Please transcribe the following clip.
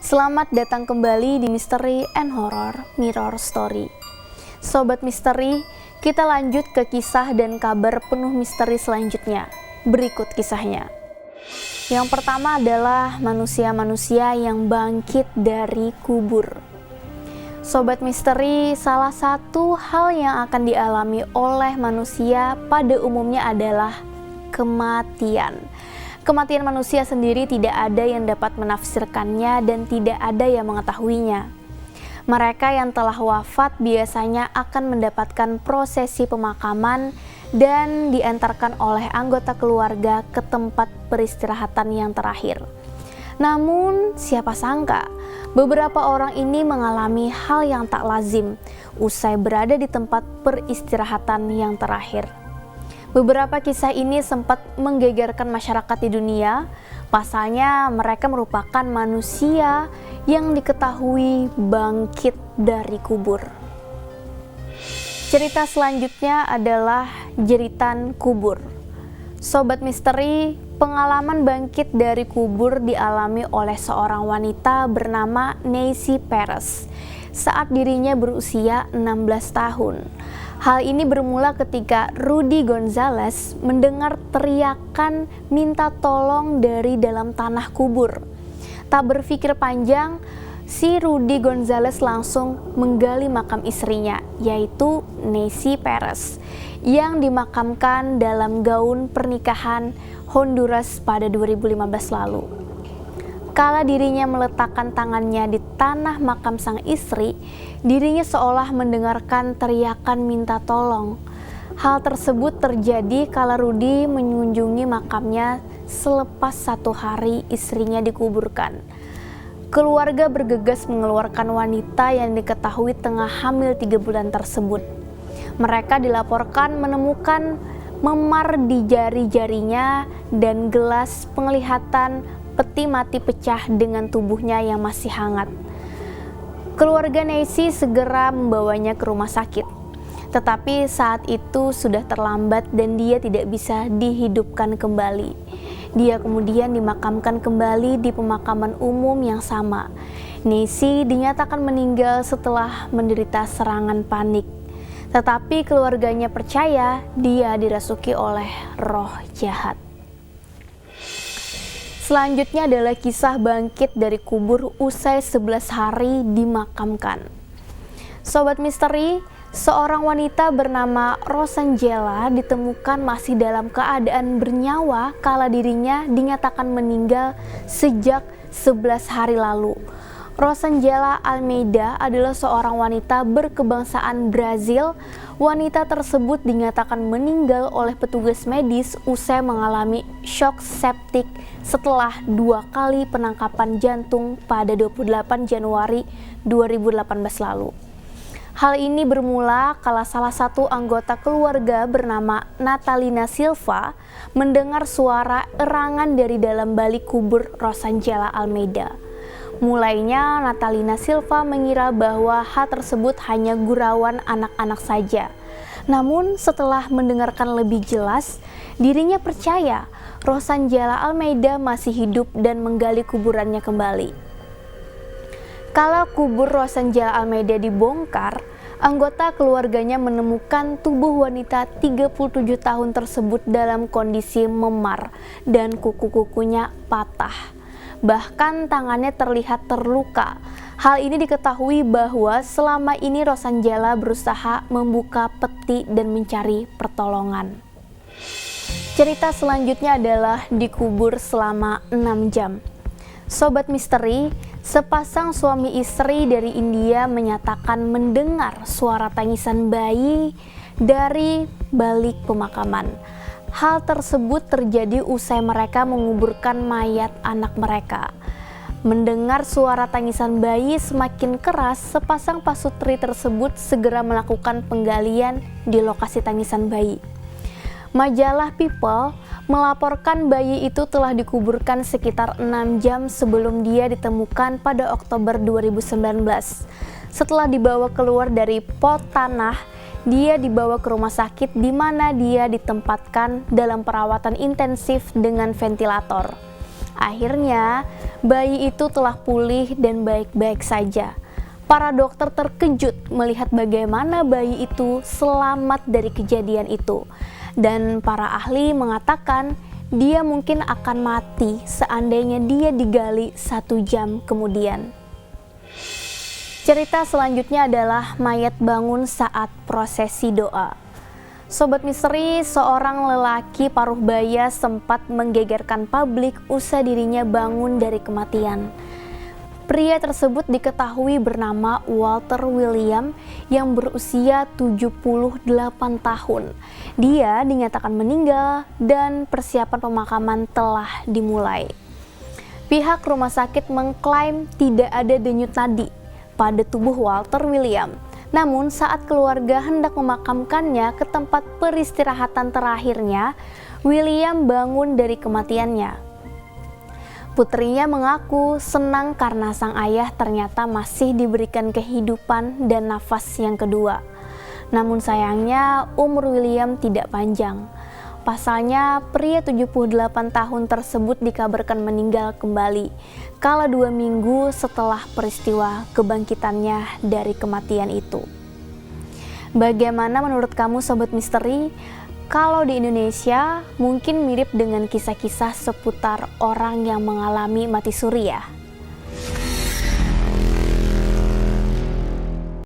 Selamat datang kembali di Misteri and Horror Mirror Story. Sobat misteri, kita lanjut ke kisah dan kabar penuh misteri selanjutnya. Berikut kisahnya. Yang pertama adalah manusia-manusia yang bangkit dari kubur. Sobat misteri, salah satu hal yang akan dialami oleh manusia pada umumnya adalah kematian. Kematian manusia sendiri tidak ada yang dapat menafsirkannya dan tidak ada yang mengetahuinya. Mereka yang telah wafat biasanya akan mendapatkan prosesi pemakaman dan diantarkan oleh anggota keluarga ke tempat peristirahatan yang terakhir. Namun, siapa sangka beberapa orang ini mengalami hal yang tak lazim usai berada di tempat peristirahatan yang terakhir. Beberapa kisah ini sempat menggegerkan masyarakat di dunia. Pasalnya mereka merupakan manusia yang diketahui bangkit dari kubur. Cerita selanjutnya adalah jeritan kubur. Sobat misteri, pengalaman bangkit dari kubur dialami oleh seorang wanita bernama Nancy Perez saat dirinya berusia 16 tahun. Hal ini bermula ketika Rudy Gonzales mendengar teriakan minta tolong dari dalam tanah kubur. Tak berpikir panjang, si Rudy Gonzales langsung menggali makam istrinya, yaitu Nancy Perez, yang dimakamkan dalam gaun pernikahan Honduras pada 2015 lalu. Kala dirinya meletakkan tangannya di tanah makam sang istri, dirinya seolah mendengarkan teriakan minta tolong. Hal tersebut terjadi kala Rudy mengunjungi makamnya selepas 1 hari istrinya dikuburkan. Keluarga bergegas mengeluarkan wanita yang diketahui tengah hamil 3 bulan tersebut. Mereka dilaporkan menemukan memar di jari-jarinya dan gelas penglihatan peti mati pecah dengan tubuhnya yang masih hangat. Keluarga Nancy segera membawanya ke rumah sakit. Tetapi saat itu sudah terlambat dan dia tidak bisa dihidupkan kembali. Dia kemudian dimakamkan kembali di pemakaman umum yang sama. Nancy dinyatakan meninggal setelah menderita serangan panik. Tetapi keluarganya percaya dia dirasuki oleh roh jahat. Selanjutnya adalah kisah bangkit dari kubur usai 11 hari dimakamkan. Sobat misteri, seorang wanita bernama Rosangela ditemukan masih dalam keadaan bernyawa kala dirinya dinyatakan meninggal sejak 11 hari lalu. Rosangela Almeida adalah seorang wanita berkebangsaan Brazil. Wanita tersebut dinyatakan meninggal oleh petugas medis usai mengalami shock septik setelah 2 kali penangkapan jantung pada 28 Januari 2018 lalu. Hal ini bermula kala salah satu anggota keluarga bernama Natalina Silva mendengar suara erangan dari dalam balik kubur Rosangela Almeida. Mulainya Natalina Silva mengira bahwa hal tersebut hanya gurauan anak-anak saja. Namun setelah mendengarkan lebih jelas, dirinya percaya Rosangela Almeida masih hidup dan menggali kuburannya kembali. Kala kubur Rosangela Almeida dibongkar, anggota keluarganya menemukan tubuh wanita 37 tahun tersebut dalam kondisi memar dan kuku-kukunya patah. Bahkan tangannya terlihat terluka. Hal ini diketahui bahwa selama ini Rosangela berusaha membuka peti dan mencari pertolongan. Cerita selanjutnya adalah dikubur selama 6 jam. Sobat misteri, sepasang suami istri dari India menyatakan mendengar suara tangisan bayi dari balik pemakaman. Hal tersebut terjadi usai mereka menguburkan mayat anak mereka. Mendengar suara tangisan bayi semakin keras, sepasang pasutri tersebut segera melakukan penggalian di lokasi tangisan bayi. Majalah People melaporkan bayi itu telah dikuburkan sekitar 6 jam sebelum dia ditemukan pada Oktober 2019. Setelah dibawa keluar dari pot tanah, dia dibawa ke rumah sakit di mana dia ditempatkan dalam perawatan intensif dengan ventilator. Akhirnya, bayi itu telah pulih dan baik-baik saja. Para dokter terkejut melihat bagaimana bayi itu selamat dari kejadian itu. Dan para ahli mengatakan dia mungkin akan mati seandainya dia digali 1 jam kemudian. Cerita selanjutnya adalah mayat bangun saat prosesi doa. Sobat Misteri, seorang lelaki paruh baya sempat menggegerkan publik usai dirinya bangun dari kematian. Pria tersebut diketahui bernama Walter William yang berusia 78 tahun. Dia dinyatakan meninggal dan persiapan pemakaman telah dimulai. Pihak rumah sakit mengklaim tidak ada denyut nadi pada tubuh Walter William. Namun saat keluarga hendak memakamkannya ke tempat peristirahatan terakhirnya, William bangun dari kematiannya. Putrinya mengaku senang karena sang ayah ternyata masih diberikan kehidupan dan nafas yang kedua. Namun sayangnya umur William tidak panjang. Pasalnya, pria 78 tahun tersebut dikabarkan meninggal kembali kala 2 minggu setelah peristiwa kebangkitannya dari kematian itu. Bagaimana menurut kamu Sobat Misteri? Kalau di Indonesia mungkin mirip dengan kisah-kisah seputar orang yang mengalami mati suri ya?